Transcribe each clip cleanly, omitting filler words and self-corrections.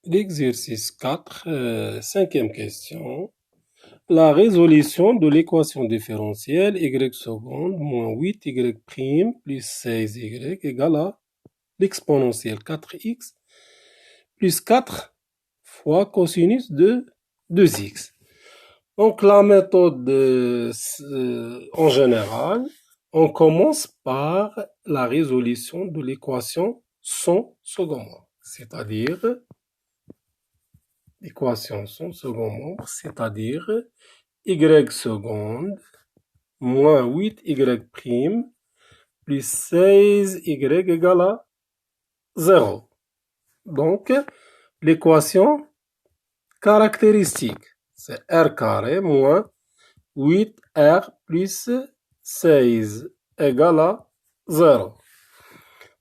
L'exercice 4, cinquième question. La résolution de l'équation différentielle y seconde moins 8y prime plus 16y égale à l'exponentielle 4x plus 4 fois cosinus de 2x. Donc la méthode en général, on commence par la résolution de l'équation sans second membre, c'est-à-dire l'équation sans second membre, c'est-à-dire y seconde moins 8y prime plus 16y égale à 0. Donc, l'équation caractéristique, c'est r carré moins 8r plus 16 égale à 0.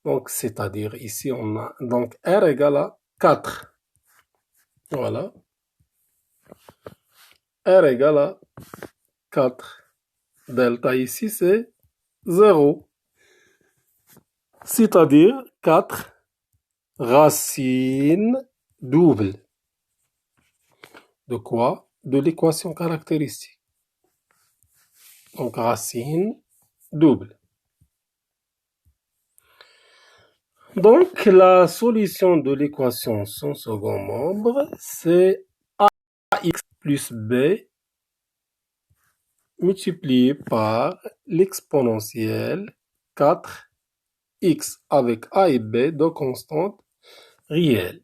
Donc, c'est-à-dire ici, on a donc r égale à 4. Voilà. R égale à 4. Delta ici, c'est 0. C'est-à-dire 4 racine double. De quoi? De l'équation caractéristique. Donc, racine double. Donc, la solution de l'équation sans second membre, c'est ax plus b multiplié par l'exponentielle 4x avec a et b, deux constantes réelles.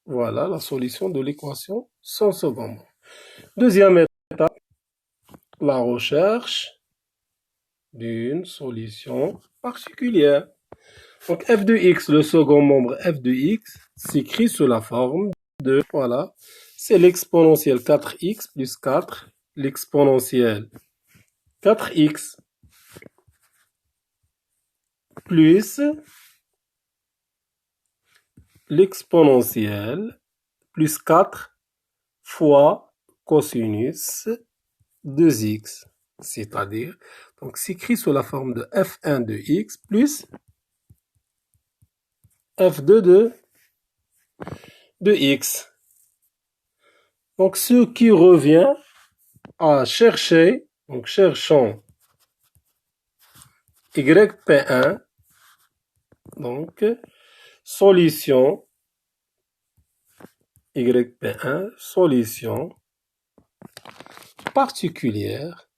Voilà la solution de l'équation sans second membre. Deuxième étape, la recherche d'une solution particulière. Donc f de x, le second membre f de x, s'écrit sous la forme de, voilà, c'est l'exponentielle 4x plus 4, l'exponentielle 4x plus l'exponentielle plus 4 fois cosinus 2x, c'est-à-dire, donc s'écrit sous la forme de f1 de x plus f2 de x. Donc, ce qui revient à chercher, donc cherchons yp1, donc solution yp1, solution particulière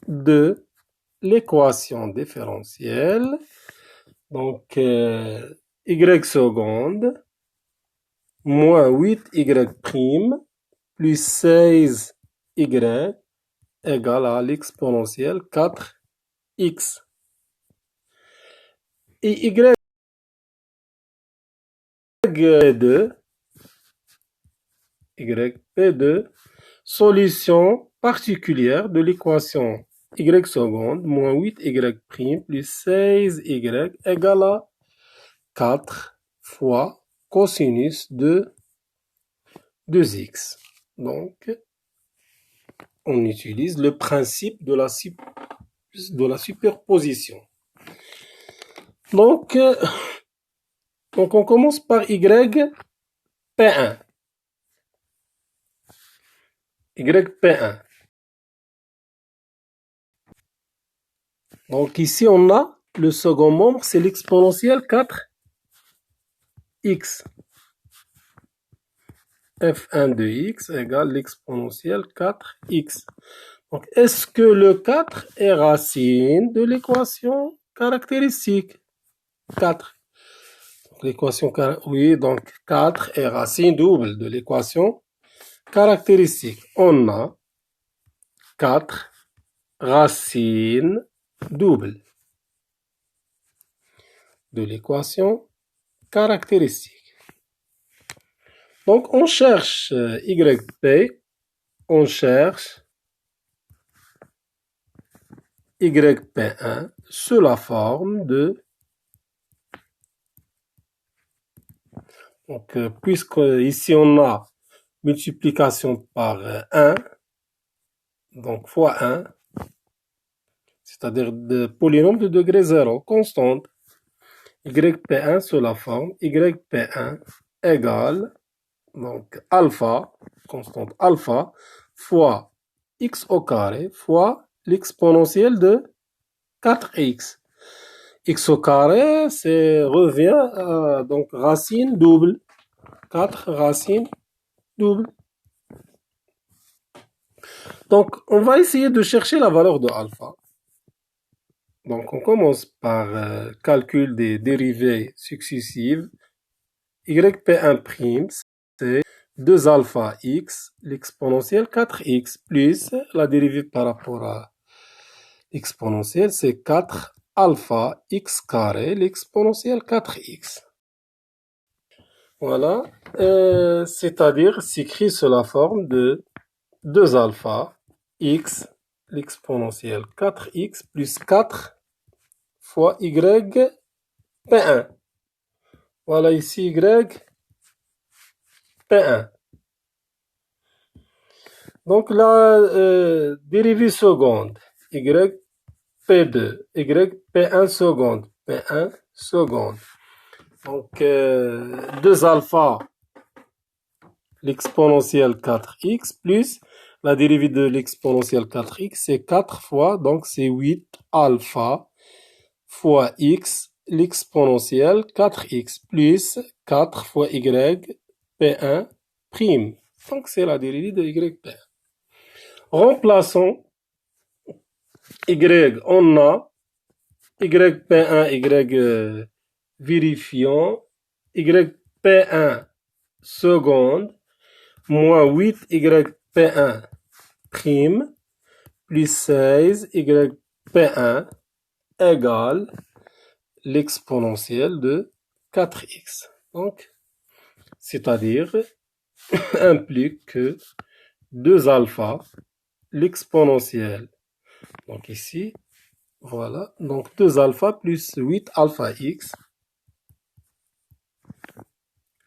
de l'équation différentielle, donc y seconde moins 8y prime plus 16y égale à l'exponentielle 4x. Et yp2, solution particulière de l'équation y seconde moins 8y prime plus 16y égale à 4 fois cosinus de 2x. Donc, on utilise le principe de la superposition. Donc, on commence par yp1. yp1. Donc ici, on a le second membre, c'est l'exponentielle 4x. f1 de x égale l'exponentielle 4x. Donc, est-ce que le 4 est racine de l'équation caractéristique? 4. L'équation, oui, donc 4 est racine double de l'équation caractéristique. On a 4 racines doubles de l'équation caractéristique. Donc, on cherche yp, on cherche yp1 sous la forme de, donc, puisque ici on a multiplication par 1, donc fois 1, c'est-à-dire de polynôme de degré 0, constante. YP1 sous la forme YP1 égale donc alpha, constante alpha, fois x au carré fois l'exponentielle de 4x. X au carré, revient à donc racine double. 4 racines doubles. Donc, on va essayer de chercher la valeur de alpha. Donc, on commence par calcul des dérivées successives. YP1', c'est 2 alpha x, l'exponentielle 4x, plus la dérivée par rapport à l'exponentielle, c'est 4 alpha x carré, l'exponentielle 4x. Voilà, c'est-à-dire s'écrit sous la forme de 2 alpha x, l'exponentielle 4x, plus 4 fois y P1. Voilà ici y P1. Donc la dérivée seconde, y P2, y P1 seconde, P1 seconde. Donc 2 alpha, l'exponentielle 4x, plus la dérivée de l'exponentielle 4x, c'est 4 fois, donc c'est 8 alpha fois x, l'exponentielle 4x, plus 4 fois y, P1 prime. Donc c'est la dérivée de yp1. Remplaçons y, on a yp1, y vérifiant, yp1 seconde, moins 8 yp1 prime, plus 16 yp1 égale l'exponentielle de 4x. Donc, c'est-à-dire, implique que 2 alpha, l'exponentielle, donc ici, voilà, donc 2 alpha plus 8 alpha x,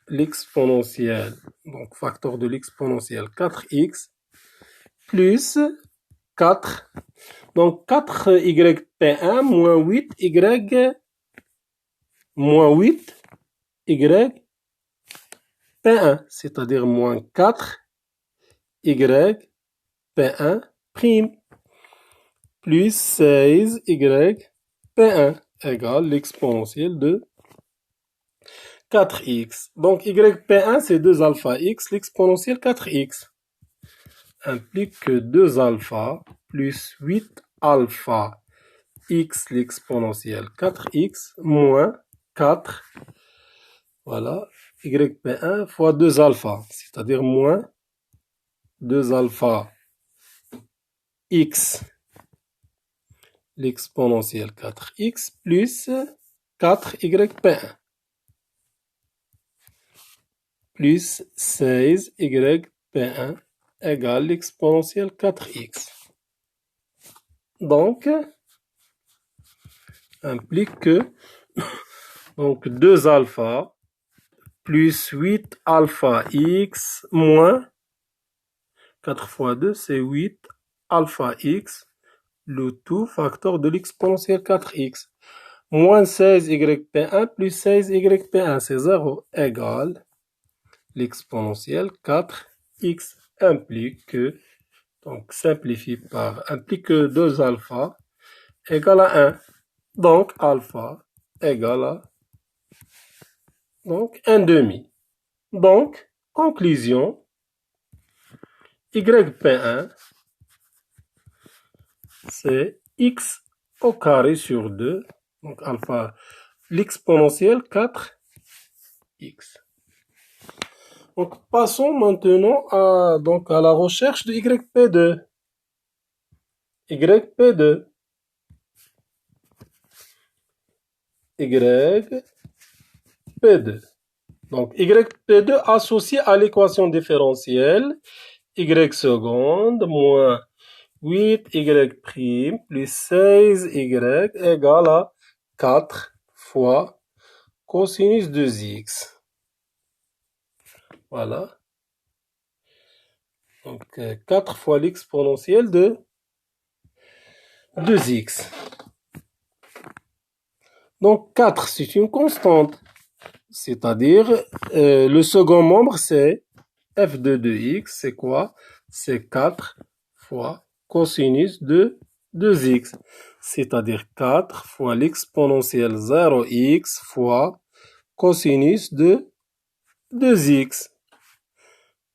l'exponentielle, donc facteur de l'exponentielle 4x, plus 4, donc 4 yp1 moins 8 y, moins 8 y P1, c'est-à-dire moins 4 y P1 prime, plus 16 y P1 égale l'exponentielle de 4x. Donc yp1 c'est 2 alpha x, l'exponentielle 4x implique que 2 alpha plus 8 alpha x, l'exponentielle 4x, moins 4, voilà, yp1 fois 2 alpha, c'est-à-dire moins 2 alpha x, l'exponentielle 4x, plus 4 yp1, plus 16 yp1 égale l'exponentielle 4x. Donc, implique que donc 2 alpha plus 8 alpha x moins 4 fois 2, c'est 8 alpha x, le tout facteur de l'exponentielle 4x, moins 16 yp1 plus 16 yp1, c'est 0, égale l'exponentielle 4x, implique que, donc simplifie par, implique que 2 alpha égale à 1. Donc alpha égale à donc 1 demi. Donc, conclusion, yp1, c'est x au carré sur 2, donc alpha, l'exponentielle 4x. Donc, passons maintenant donc, à la recherche de yp2. yp2. yp2. Donc, yp2 associé à l'équation différentielle, y seconde moins 8y' plus 16y égale à 4 fois cosinus de x. Voilà. Donc, 4 fois l'exponentielle de 2x. Donc 4, c'est une constante. C'est-à-dire, le second membre, c'est f de 2x, c'est quoi? C'est 4 fois cosinus de 2x. C'est-à-dire 4 fois l'exponentielle 0x fois cosinus de 2x.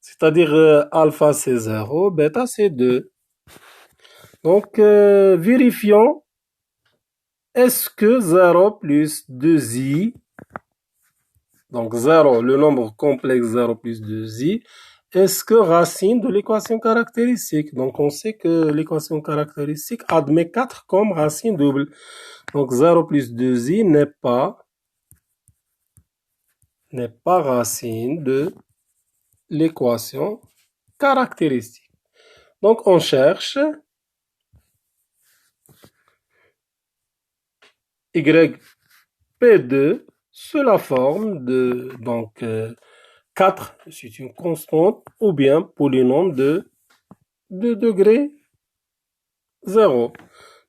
C'est-à-dire alpha c'est 0, bêta c'est 2. Donc, vérifions, est-ce que 0 plus 2i, donc 0, le nombre complexe 0 plus 2i, est-ce que racine de l'équation caractéristique? Donc, on sait que l'équation caractéristique admet 4 comme racine double. Donc, 0 plus 2i n'est pas racine de l'équation caractéristique. Donc, on cherche yp2 sous la forme de 4, c'est une constante, ou bien polynôme de degré 0.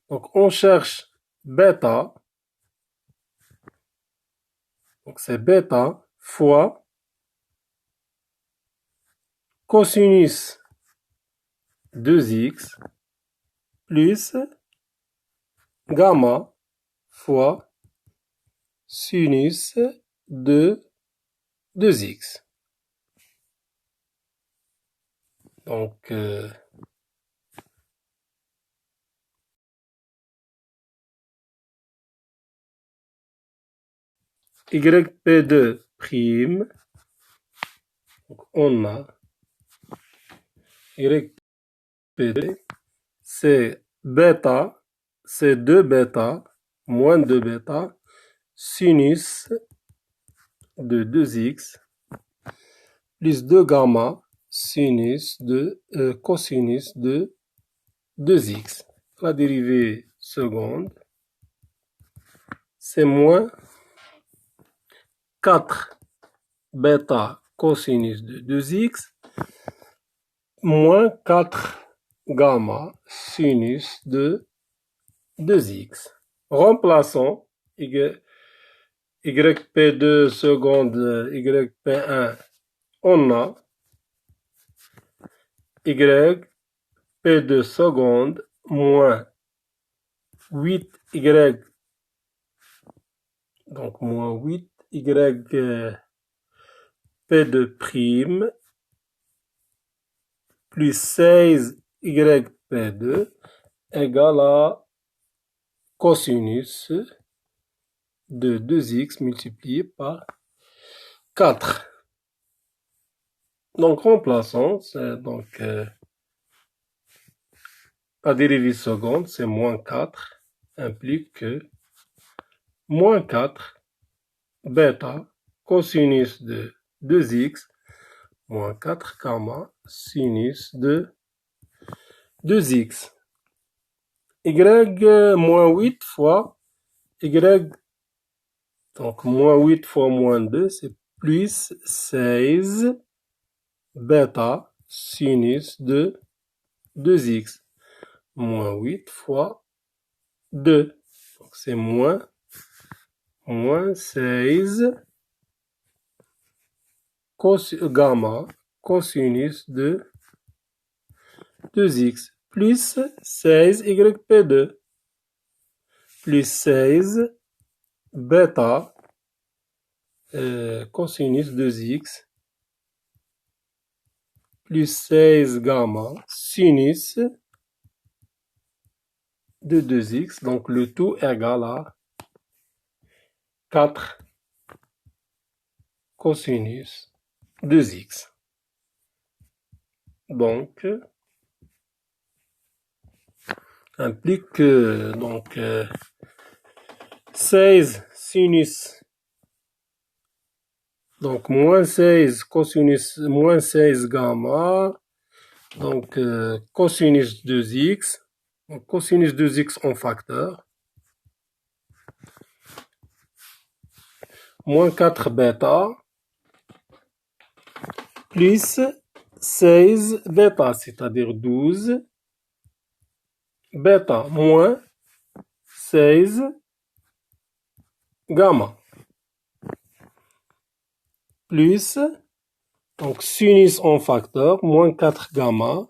Donc, on cherche bêta. Donc, c'est bêta fois cosinus 2x plus gamma fois sinus de 2x. Donc, yp2 prime, donc on a yp2, c'est bêta, c'est 2 bêta, moins 2 bêta, sinus de 2x, plus 2 gamma, sinus de cosinus de 2x. La dérivée seconde, c'est moins 4 bêta cosinus de 2x, moins 4 gamma sinus de 2x. Remplaçons yp2 seconde yp1, on a yp2 seconde moins 8y, donc moins 8y p2 prime plus 16y p2 égale à cosinus de 2x multiplié par 4. Donc, remplaçons, donc la dérivée seconde, c'est moins 4, implique que moins 4 bêta cosinus de 2x moins 4 gamma sinus de 2x. Y moins 8 fois y, donc moins 8 fois moins 2, c'est plus 16 bêta sinus de 2x. Moins 8 fois 2. Donc c'est moins 16 gamma cosinus de 2x plus 16 yp2 plus 16 bêta cosinus 2x plus 16 gamma sinus de 2x. Donc le tout égale à 4 cosinus 2x. Donc implique que 16 sinus, donc moins 16 cosinus, moins 16 gamma, donc cosinus 2x, donc cosinus 2x en facteur, moins 4 bêta, plus 16 bêta, c'est-à-dire 12, bêta moins 16 gamma, plus, donc sinus en facteur, moins 4 gamma,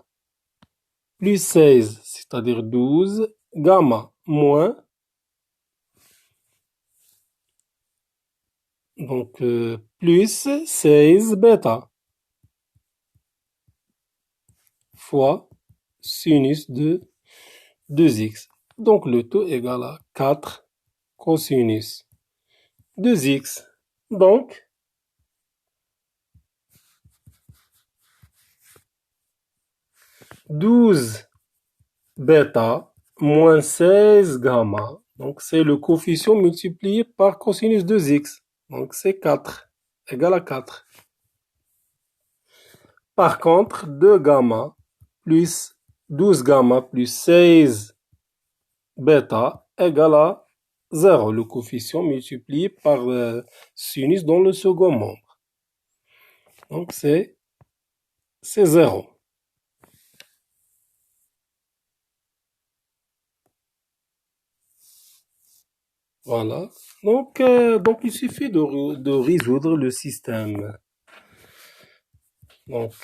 plus 16, c'est-à-dire 12, gamma, moins, donc plus 16 bêta, fois sinus de 2x. Donc le tout égale à 4 cosinus 2x. Donc, douze bêta moins 16 gamma. Donc, c'est le coefficient multiplié par cosinus 2x. Donc, c'est 4, égal à 4. Par contre, 2 gamma plus 12 gamma plus 16 bêta égale à 0. Le coefficient multiplié par sinus dans le second membre. Donc, c'est 0. Voilà. Donc, il suffit de résoudre le système. Donc,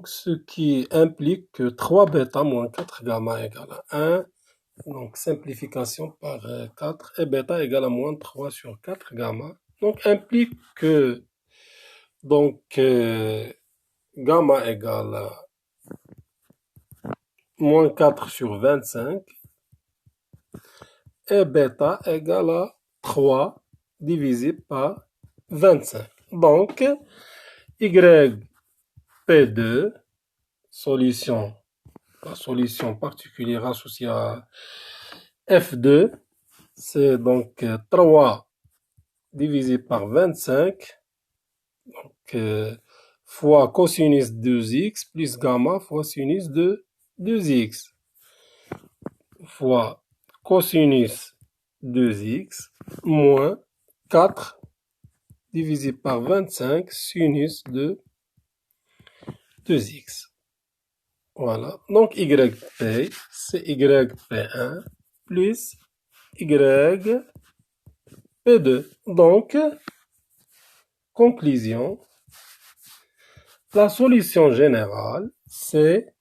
ce qui implique que 3 bêta moins 4 gamma égale à 1. Donc, simplification par 4 et bêta égale à moins 3 sur 4 gamma. Donc, implique que gamma égale à moins 4 sur 25 et bêta égale à 3 divisé par 25. Donc, YP2, la solution particulière associée à F2, c'est donc 3 divisé par 25, fois cosinus 2x plus gamma fois sinus de 2x, fois cosinus 2x moins 4 divisé par 25 sinus de 2x. Voilà. Donc, YP, c'est YP1 plus YP2. Donc, conclusion, la solution générale, c'est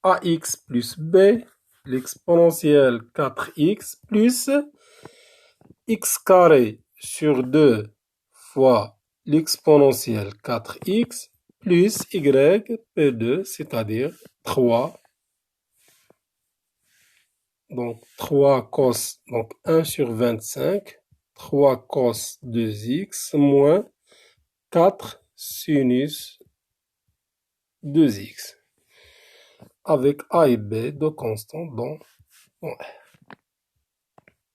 AX plus B, l'exponentielle 4x plus x carré sur 2 fois l'exponentielle 4x plus YP2, c'est-à-dire 3. Donc 3 cos, donc 1 sur 25, 3 cos 2x moins 4 sinus 2x. Avec A et B de constants dans